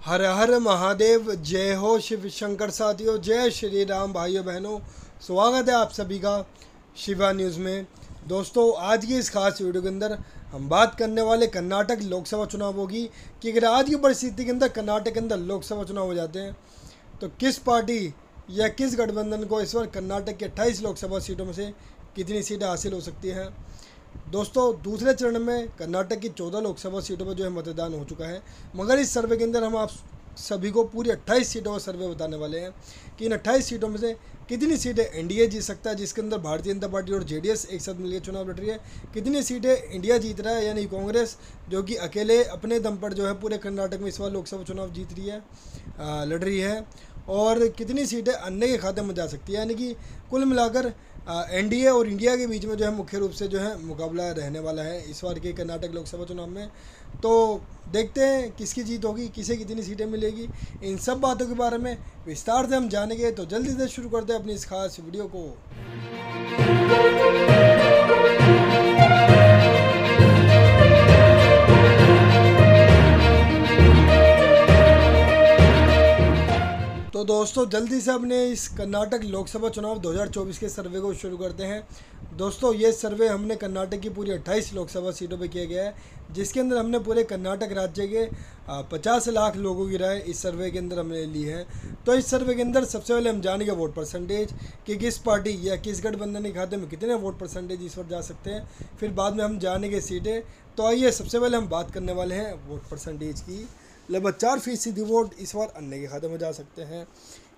हर हर महादेव। जय हो शिव शंकर साथियों, जय श्री राम भाइयों बहनों। स्वागत है आप सभी का शिवा न्यूज़ में। दोस्तों, आज की इस खास वीडियो के अंदर हम बात करने वाले कर्नाटक लोकसभा चुनावों की कि अगर आज की परिस्थिति के अंदर कर्नाटक के अंदर लोकसभा चुनाव हो जाते हैं तो किस पार्टी या किस गठबंधन को इस बार कर्नाटक के 28 लोकसभा सीटों में से कितनी सीटें हासिल हो सकती हैं। दोस्तों, दूसरे चरण में कर्नाटक की 14 लोकसभा सीटों पर जो है मतदान हो चुका है, मगर इस सर्वे के अंदर हम आप सभी को पूरी 28 सीटों का सर्वे बताने वाले हैं कि इन 28 सीटों में से कितनी सीटें एनडीए जीत सकता है, जिसके अंदर भारतीय जनता पार्टी और जेडीएस एक साथ मिलकर चुनाव लड़ रही है। कितनी सीटें इंडिया जीत रहा है, यानी कांग्रेस जो कि अकेले अपने दम पर जो है पूरे कर्नाटक में इस बार लोकसभा चुनाव जीत रही है, लड़ रही है, और कितनी सीटें अन्य के खाते में जा सकती है। यानी कि कुल मिलाकर एनडीए और इंडिया के बीच में जो है मुख्य रूप से जो है मुकाबला रहने वाला है इस बार के कर्नाटक लोकसभा चुनाव में। तो देखते हैं किसकी जीत होगी, किसे कितनी सीटें मिलेगी। इन सब बातों के बारे में विस्तार से हम जानेंगे, तो जल्दी से शुरू करते हैं अपनी इस खास वीडियो को। तो दोस्तों, जल्दी से अपने इस कर्नाटक लोकसभा चुनाव 2024 के सर्वे को शुरू करते हैं। दोस्तों, ये सर्वे हमने कर्नाटक की पूरी 28 लोकसभा सीटों पे किया गया है, जिसके अंदर हमने पूरे कर्नाटक राज्य के 50 लाख लोगों की राय इस सर्वे के अंदर हमने ली है। तो इस सर्वे के अंदर सबसे पहले हम जानेंगे वोट परसेंटेज कि किस पार्टी या किस गठबंधन के खाते में कितने वोट परसेंटेज इस वक्त जा सकते हैं। फिर बाद में हम जानेंगे सीटें। तो आइए, सबसे पहले हम बात करने वाले हैं वोट परसेंटेज की। लगभग 4% वोट इस बार अन्य के खाते में जा सकते हैं।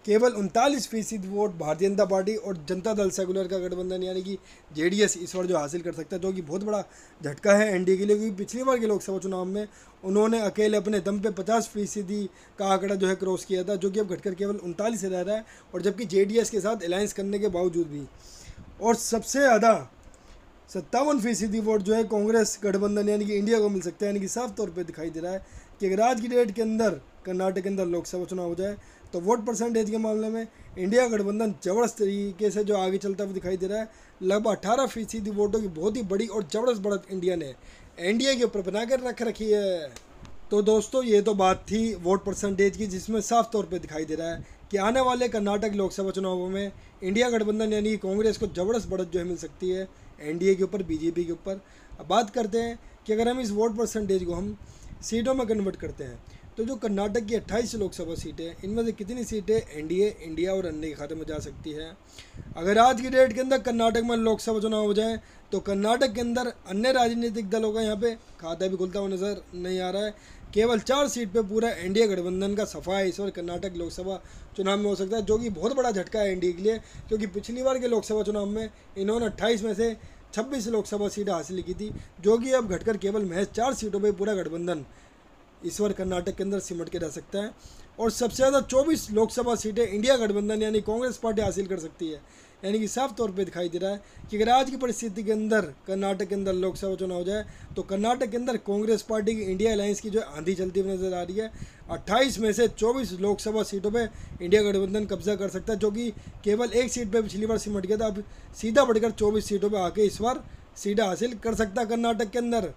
केवल 39% वोट भारतीय जनता पार्टी और जनता दल सेकुलर का गठबंधन यानी कि जेडीएस इस बार जो हासिल कर सकता है, जो कि बहुत बड़ा झटका है एनडीए के लिए, क्योंकि पिछली बार के लोकसभा चुनाव में उन्होंने अकेले अपने दम पे 50% का आंकड़ा जो है क्रॉस किया था, जो कि अब घटकर केवल 39 रह रहा है, और जबकि जेडीएस के साथ अलायंस करने के बावजूद भी। और सबसे ज़्यादा 57% वोट जो है कांग्रेस गठबंधन यानी कि इंडिया को मिल सकता है। यानी कि साफ तौर पे दिखाई दे रहा है कि अगर आज की डेट के अंदर कर्नाटक के अंदर लोकसभा चुनाव हो जाए तो वोट परसेंटेज के मामले में इंडिया गठबंधन जबरदस्त तरीके से जो आगे चलता हुआ दिखाई दे रहा है। लगभग 18% वोटों की बहुत ही बड़ी और जबरदस्त बढ़त इंडिया ने एनडीए के ऊपर बनाकर रख रखी है। तो दोस्तों, ये तो बात थी वोट परसेंटेज की, जिसमें साफ तौर पे दिखाई दे रहा है कि आने वाले कर्नाटक लोकसभा चुनावों में इंडिया गठबंधन यानी कांग्रेस को जबरदस्त बढ़त जो है मिल सकती है एनडीए के ऊपर, बीजेपी के ऊपर। अब बात करते हैं कि अगर हम इस वोट परसेंटेज को हम सीटों में कन्वर्ट करते हैं तो जो कर्नाटक की 28 लोकसभा सीटें, इनमें से कितनी सीटें एनडीए, इंडिया और अन्य के खाते में जा सकती है। अगर आज की डेट के अंदर कर्नाटक में लोकसभा चुनाव हो जाए तो कर्नाटक के अंदर अन्य राजनीतिक दलों का यहाँ पे खाता भी खुलता हुआ नज़र नहीं आ रहा है। केवल 4 सीट पे पूरा एनडीए गठबंधन का सफा है इस बार कर्नाटक लोकसभा चुनाव में हो सकता है, जो कि बहुत बड़ा झटका है एनडीए के लिए, क्योंकि पिछली बार के लोकसभा चुनाव में इन्होंने 28 में से 26 लोकसभा सीटें हासिल की थी, जो कि अब घटकर केवल महज 4 सीटों पर पूरा गठबंधन इस बार कर्नाटक के अंदर सिमट के रह सकता है। और सबसे ज़्यादा 24 लोकसभा सीटें इंडिया गठबंधन यानी कांग्रेस पार्टी हासिल कर सकती है। यानी कि साफ तौर पे दिखाई दे रहा है कि अगर आज की परिस्थिति के अंदर कर्नाटक के अंदर लोकसभा चुनाव हो जाए तो कर्नाटक के अंदर कांग्रेस पार्टी की इंडिया अलायंस की जो आंधी चलती हुई नजर आ रही है। 28 में से 24 लोकसभा सीटों पे इंडिया गठबंधन कब्जा कर सकता है, जो कि केवल एक सीट पे पिछली बार सिमट गया था। अब सीधा बढ़कर 24 सीटों पर आके इस बार सीटें हासिल कर सकता है कर्नाटक के अंदर।